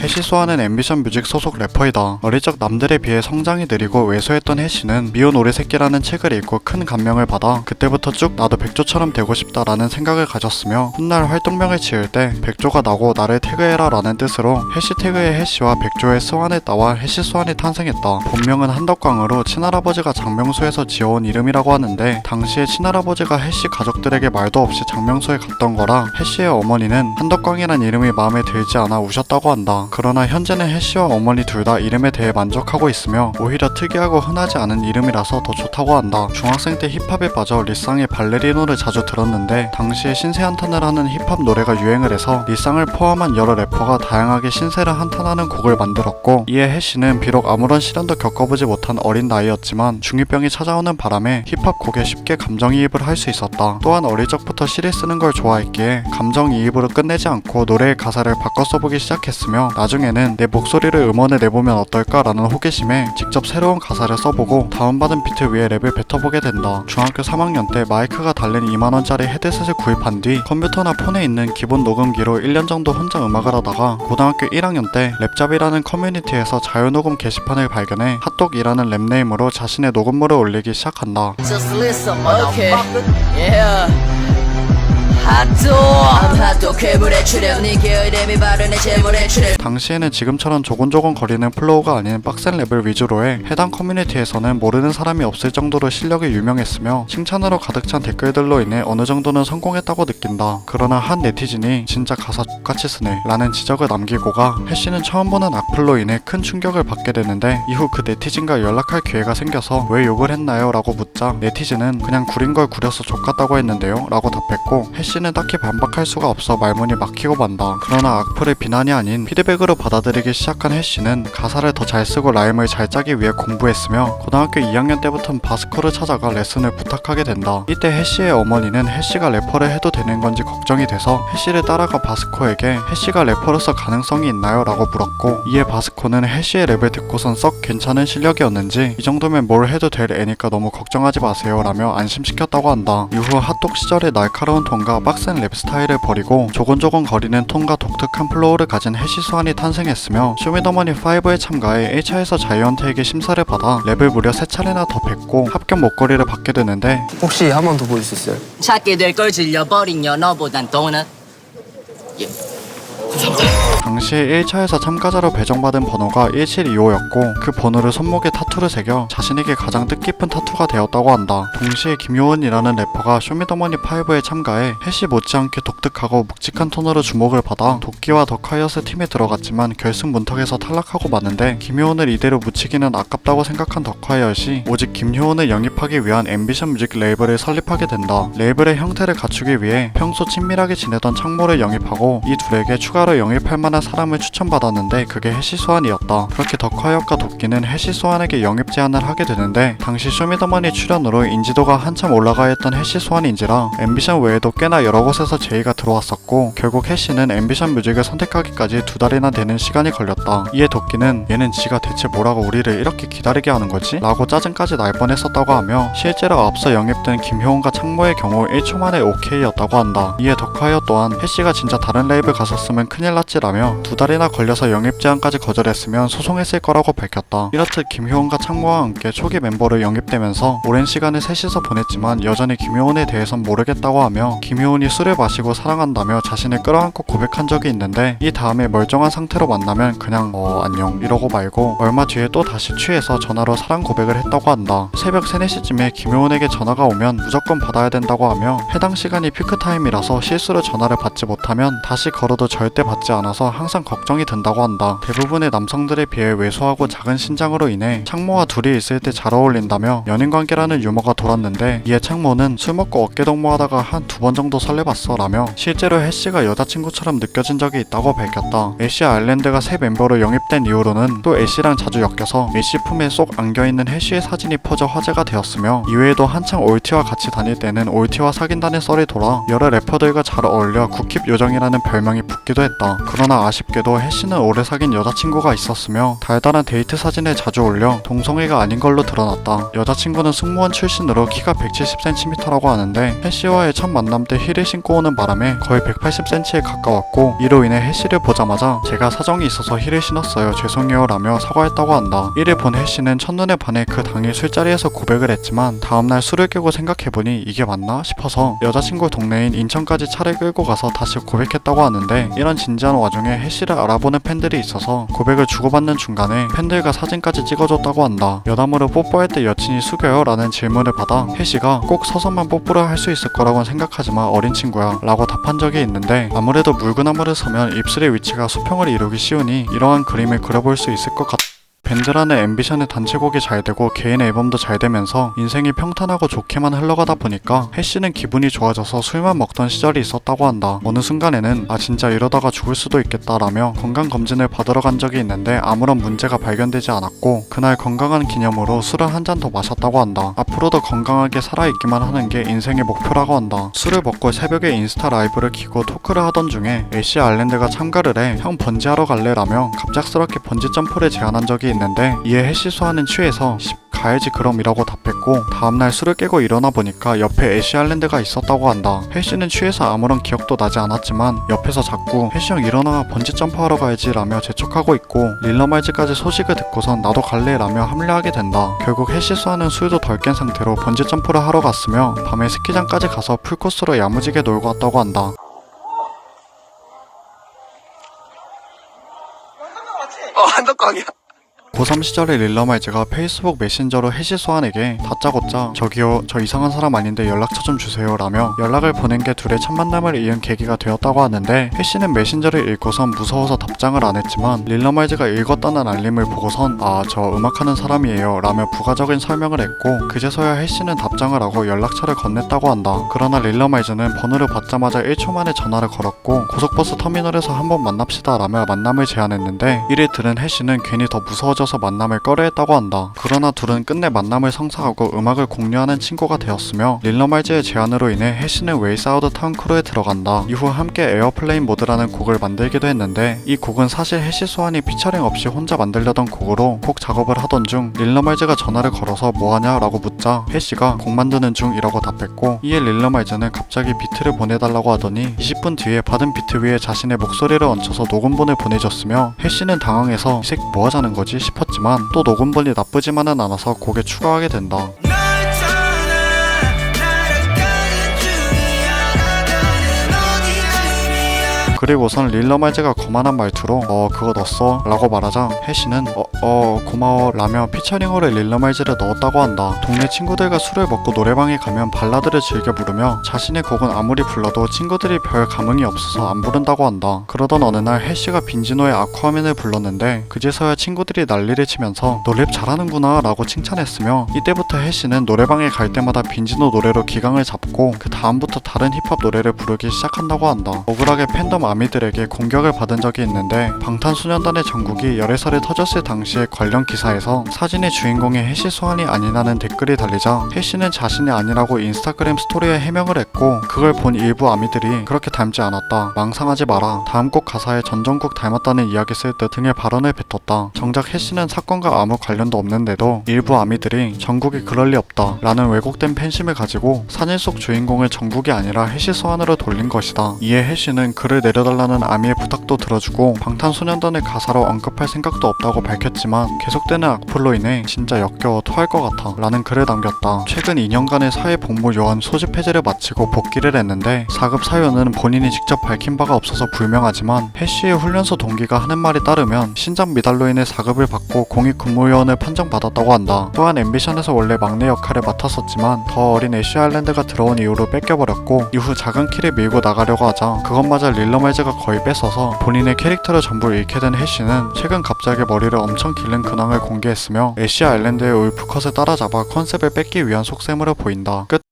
해시 수아는 앰비션 뮤직 소속 래퍼이다. 어릴 적 남들에 비해 성장이 느리고 왜소했던 해시는 미운 오리 새끼라는 책을 읽고 큰 감명을 받아 그때부터 쭉 나도 백조처럼 되고 싶다라는 생각을 가졌으며 훗날 활동명을 지을 때 백조가 나고 나를 태그해라 라는 뜻으로 해시태그의 해시와 백조의 스완을 따와 해시 수완이 탄생했다. 본명은 한덕광으로 친할아버지가 장명소에서 지어온 이름이라고 하는데 당시에 친할아버지가 해시 가족들에게 말도 없이 장명소에 갔던 거라 해시의 어머니는 한덕광이란 이름이 마음에 들지 않아 우셨다고 한다. 그러나 현재는 해시와 어머니 둘 다 이름에 대해 만족하고 있으며 오히려 특이하고 흔하지 않은 이름이라서 더 좋다고 한다. 중학생 때 힙합에 빠져 리쌍의 발레리노를 자주 들었는데 당시에 신세 한탄을 하는 힙합 노래가 유행을 해서 리쌍을 포함한 여러 래퍼가 다양하게 신세를 한탄하는 곡을 만들었고 이에 해시는 비록 아무런 시련도 겪어보지 못한 어린 나이였지만 중2병이 찾아오는 바람에 힙합 곡에 쉽게 감정이입을 할 수 있었다. 또한 어릴 적부터 시를 쓰는 걸 좋아했기에 감정이입으로 끝내지 않고 노래의 가사를 바꿔 써보기 시작했으며 나중에는 내 목소리를 음원에 내보면 어떨까라는 호기심에 직접 새로운 가사를 써보고 다운받은 비트 위에 랩을 뱉어보게 된다. 중학교 3학년 때 마이크가 달린 2만원짜리 헤드셋을 구입한 뒤 컴퓨터나 폰에 있는 기본 녹음기로 1년 정도 혼자 음악을 하다가 고등학교 1학년 때 랩잡이라는 커뮤니티에서 자유녹음 게시판을 발견해 핫독이라는 랩네임으로 자신의 녹음물을 올리기 시작한다. Just listen, motherfucker. Yeah. 핫도 괴물의 출현 네 게으름이 바로 내 재물의 출현. 당시에는 지금처럼 조곤조곤 거리는 플로우가 아닌 빡센 랩을 위주로 해 해당 커뮤니티에서는 모르는 사람이 없을 정도로 실력이 유명했으며 칭찬으로 가득 찬 댓글들로 인해 어느 정도는 성공했다고 느낀다. 그러나 한 네티즌이 진짜 가사 X같이 쓰네 라는 지적을 남기고가 해시는 처음 보는 악플로 인해 큰 충격을 받게 되는데 이후 그 네티즌과 연락할 기회가 생겨서 왜 욕을 했나요? 라고 묻자 네티즌은 그냥 구린 걸 구려서 족같다고 했는데요? 라고 답했고 해시는 딱히 반박할 수가 없어 말문이 막히고 만다. 그러나 악플의 비난이 아닌 피드백으로 받아들이기 시작한 해시는 가사를 더 잘 쓰고 라임을 잘 짜기 위해 공부했으며 고등학교 2학년 때부터는 바스코를 찾아가 레슨을 부탁하게 된다. 이때 해시의 어머니는 해시가 래퍼를 해도 되는 건지 걱정이 돼서 해시를 따라가 바스코에게 해시가 래퍼로서 가능성이 있나요? 라고 물었고 이에 바스코는 해시의 랩을 듣고선 썩 괜찮은 실력이었는지 이 정도면 뭘 해도 될 애니까 너무 걱정하지 마세요 라며 안심시켰다고 한다. 이후 핫독 시절의 날카로운 톤과 빡센 랩 스타일을 버리고 조곤조곤 거리는 톤과 독특한 플로우를 가진 해시 수완이 탄생했으며 쇼미더머니 5에 참가해 1차에서 자이언트에게 심사를 받아 랩을 무려 3차례나 더 뱉고 합격 목걸이를 받게 되는데 혹시 한 번 더 보여줄 수 있어요? 찾게 될 걸 질려버린 연어보단 도넛. 당시에 1차에서 참가자로 배정받은 번호가 1725였고 그 번호를 손목에 타투를 새겨 자신에게 가장 뜻깊은 타투가 되었다고 한다. 동시에 김효은이라는 래퍼가 쇼미더머니 5에 참가해 해시 못지않게 독특하고 묵직한 톤으로 주목을 받아 도끼와 더카이어스 팀에 들어갔지만 결승 문턱에서 탈락하고 마는데 김효은을 이대로 묻히기는 아깝다고 생각한 더카이엇이 오직 김효은을 영입하기 위한 앰비션 뮤직 레이블을 설립하게 된다. 레이블의 형태를 갖추기 위해 평소 친밀하게 지내던 창모를 영입하고 이 둘에게 추가로 영입할 만한 사람을 추천받았는데 그게 해시 수완이었다. 그렇게 덕화역과 도끼는 해시 수완에게 영입 제안을 하게 되는데 당시 쇼미더머니 출연으로 인지도가 한참 올라가 있던 해시 수완인지라 앰비션 외에도 꽤나 여러 곳에서 제의가 들어왔었고 결국 해시는 앰비션 뮤직을 선택하기까지 2달이나 되는 시간이 걸렸다. 이에 도끼는 얘는 지가 대체 뭐라고 우리를 이렇게 기다리게 하는 거지? 라고 짜증까지 날 뻔했었다고 하며 실제로 앞서 영입된 김효은과 창모의 경우 1초 만에 OK였다고 한다. 이에 덕화역 또한 해시가 진짜 다른 레이블 갔었으면 큰일 났지라며 2달이나 걸려서 영입 제안까지 거절했으면 소송했을 거라고 밝혔다. 이렇듯 김효은과 창모와 함께 초기 멤버로 영입되면서 오랜 시간을 셋이서 보냈지만 여전히 김효은에 대해선 모르겠다고 하며 김효은이 술을 마시고 사랑한다며 자신을 끌어안고 고백한 적이 있는데 이 다음에 멀쩡한 상태로 만나면 그냥 안녕 이러고 말고 얼마 뒤에 또 다시 취해서 전화로 사랑 고백을 했다고 한다. 새벽 3, 4시쯤에 김효은에게 전화가 오면 무조건 받아야 된다고 하며 해당 시간이 피크타임이라서 실수로 전화를 받지 못하면 다시 걸어도 절대 받지 않아서 항상 걱정이 된다고 한다. 대부분의 남성들에 비해 왜소하고 작은 신장으로 인해 창모와 둘이 있을 때 잘 어울린다며 연인관계라는 유머가 돌았는데 이에 창모는 술 먹고 어깨동무하다가 한 2번 정도 설레봤어 라며 실제로 해시가 여자친구처럼 느껴진 적이 있다고 밝혔다. 애쉬 아일랜드가 새 멤버로 영입된 이후로는 또 애쉬랑 자주 엮여서 애쉬 품에 쏙 안겨있는 해쉬의 사진이 퍼져 화제가 되었으며 이외에도 한창 올티와 같이 다닐 때는 올티와 사귄다는 썰이 돌아 여러 래퍼들과 잘 어울려 국힙 요정이라는 별명이 붙기도 했다. 했다. 그러나 아쉽게도 해시는 오래 사귄 여자친구가 있었으며 달달한 데이트 사진에 자주 올려 동성애가 아닌 걸로 드러났다. 여자친구는 승무원 출신으로 키가 170cm라고 하는데 해시와의 첫 만남 때 힐을 신고 오는 바람에 거의 180cm에 가까웠고 이로 인해 해시를 보자마자 제가 사정이 있어서 힐을 신었어요. 죄송해요 라며 사과했다고 한다. 이를 본 해시는 첫눈에 반해 그 당일 술자리에서 고백을 했지만 다음날 술을 깨고 생각해보니 이게 맞나 싶어서 여자친구 동네인 인천까지 차를 끌고 가서 다시 고백했다고 하는데 이런 진지한 와중에 해시를 알아보는 팬들이 있어서 고백을 주고받는 중간에 팬들과 사진까지 찍어줬다고 한다. 여담으로 뽀뽀할 때 여친이 숙여요? 라는 질문을 받아 해시가 꼭 서서만 뽀뽀를 할 수 있을 거라고는 생각하지만 어린 친구야 라고 답한 적이 있는데 아무래도 물구나무를 서면 입술의 위치가 수평을 이루기 쉬우니 이러한 그림을 그려볼 수 있을 것 같다. 밴드라는 앰비션의 단체곡이 잘 되고 개인 앨범도 잘 되면서 인생이 평탄하고 좋게만 흘러가다 보니까 해시는 기분이 좋아져서 술만 먹던 시절이 있었다고 한다. 어느 순간에는 아 진짜 이러다가 죽을 수도 있겠다라며 건강검진을 받으러 간 적이 있는데 아무런 문제가 발견되지 않았고 그날 건강한 기념으로 술을 한 잔 더 마셨다고 한다. 앞으로도 건강하게 살아있기만 하는 게 인생의 목표라고 한다. 술을 먹고 새벽에 인스타 라이브를 켜고 토크를 하던 중에 애쉬 아일랜드가 참가를 해 형 번지하러 갈래? 라며 갑작스럽게 번지 점프를 제안한 적이 있는데 이에 해시 수아는 취해서 가야지 그럼 이라고 답했고 다음날 술을 깨고 일어나 보니까 옆에 애쉬 아일랜드가 있었다고 한다. 해시는 취해서 아무런 기억도 나지 않았지만 옆에서 자꾸 해시 형 일어나 번지 점프하러 가야지 라며 재촉하고 있고 릴러말즈까지 소식을 듣고선 나도 갈래 라며 합류하게 된다. 결국 해시 수아는 술도 덜 깬 상태로 번지 점프를 하러 갔으며 밤에 스키장까지 가서 풀코스로 야무지게 놀고 왔다고 한다. 한덕광이야. 고3 시절의 릴러말즈가 페이스북 메신저로 해시 수환에게 다짜고짜 저기요 저 이상한 사람 아닌데 연락처 좀 주세요 라며 연락을 보낸 게 둘의 첫 만남을 이은 계기가 되었다고 하는데 해시는 메신저를 읽고선 무서워서 답장을 안 했지만 릴러말즈가 읽었다는 알림을 보고선 아 저 음악하는 사람이에요 라며 부가적인 설명을 했고 그제서야 해시는 답장을 하고 연락처를 건넸다고 한다. 그러나 릴러말즈는 번호를 받자마자 1초 만에 전화를 걸었고 고속버스 터미널에서 한번 만납시다 라며 만남을 제안했는데 이를 들은 해시는 괜히 더 무서워져 만남을 꺼려했다고 한다. 그러나 둘은 끝내 만남을 성사하고 음악을 공유하는 친구가 되었으며 릴러말즈의 제안으로 인해 해시는 웨이스 아웃 타운 크루에 들어간다. 이후 함께 에어플레인 모드라는 곡을 만들기도 했는데 이 곡은 사실 해시 수환이 피처링 없이 혼자 만들려던 곡으로 곡 작업을 하던 중 릴러말즈가 전화를 걸어서 뭐하냐 라고 묻자 해시가 곡 만드는 중이라고 답했고 이에 릴러말즈는 갑자기 비트를 보내달라고 하더니 20분 뒤에 받은 비트 위에 자신의 목소리를 얹혀서 녹음본을 보내줬으며 해시는 당황해서 이 새끼 뭐하자는 거지 싶었지만 또 녹음본이 나쁘지만은 않아서 곡에 추가하게 된다. 그리고선 릴러말즈가 거만한 말투로 그거 넣었어 라고 말하자 해시는 고마워 라며 피처링으로 릴러말즈를 넣었다고 한다. 동네 친구들과 술을 먹고 노래방에 가면 발라드를 즐겨 부르며 자신의 곡은 아무리 불러도 친구들이 별 감흥이 없어서 안 부른다고 한다. 그러던 어느 날 해시가 빈지노의 아쿠아맨을 불렀는데 그제서야 친구들이 난리를 치면서 너 랩 잘하는구나 라고 칭찬했으며 이때부터 해시는 노래방에 갈 때마다 빈지노 노래로 기강을 잡고 그 다음부터 다른 힙합 노래를 부르기 시작한다고 한다. 억울하게 팬덤 아미들에게 공격을 받은 적이 있는데 방탄소년단의 정국이 열애설이 터졌을 당시의 관련 기사에서 사진의 주인공이 해시 수환이 아니라는 댓글이 달리자 해시는 자신이 아니라고 인스타그램 스토리에 해명을 했고 그걸 본 일부 아미들이 그렇게 닮지 않았다. 망상하지 마라. 다음 곡 가사에 전정국 닮았다는 이야기 쓸 듯 등의 발언을 뱉었다. 정작 해시는 사건과 아무 관련도 없는데도 일부 아미들이 정국이 그럴 리 없다 라는 왜곡된 팬심을 가지고 사진 속 주인공을 정국이 아니라 해시 수환으로 돌린 것이다. 이에 해시는 그를 내려달라는 아미의 부탁도 들어주고 방탄소년단의 가사로 언급할 생각도 없다고 밝혔지만 계속되는 악플로 인해 진짜 역겨워 토할 것 같아 라는 글을 남겼다. 최근 2년간의 사회복무 요원 소집 해제를 마치고 복귀를 했는데 4급 사유는 본인이 직접 밝힌 바가 없어서 불명하지만 해시의 훈련소 동기가 하는 말에 따르면 신장 미달로 인해 4급을 받고 공익근무요원을 판정받았다고 한다. 또한 앰비션에서 원래 막내 역할을 맡았었지만 더 어린 애쉬 아일랜드가 들어온 이후로 뺏겨버렸고 이후 작은 키를 밀고 나가려고 하자 그것마저 릴러말즈가 거의 뺏어서 본인의 캐릭터를 전부 잃게 된 해시는 최근 갑자기 머리를 엄청 기른 근황을 공개했으며 애쉬 아일랜드의 울프컷을 따라잡아 컨셉을 뺏기 위한 속셈으로 보인다. 끝.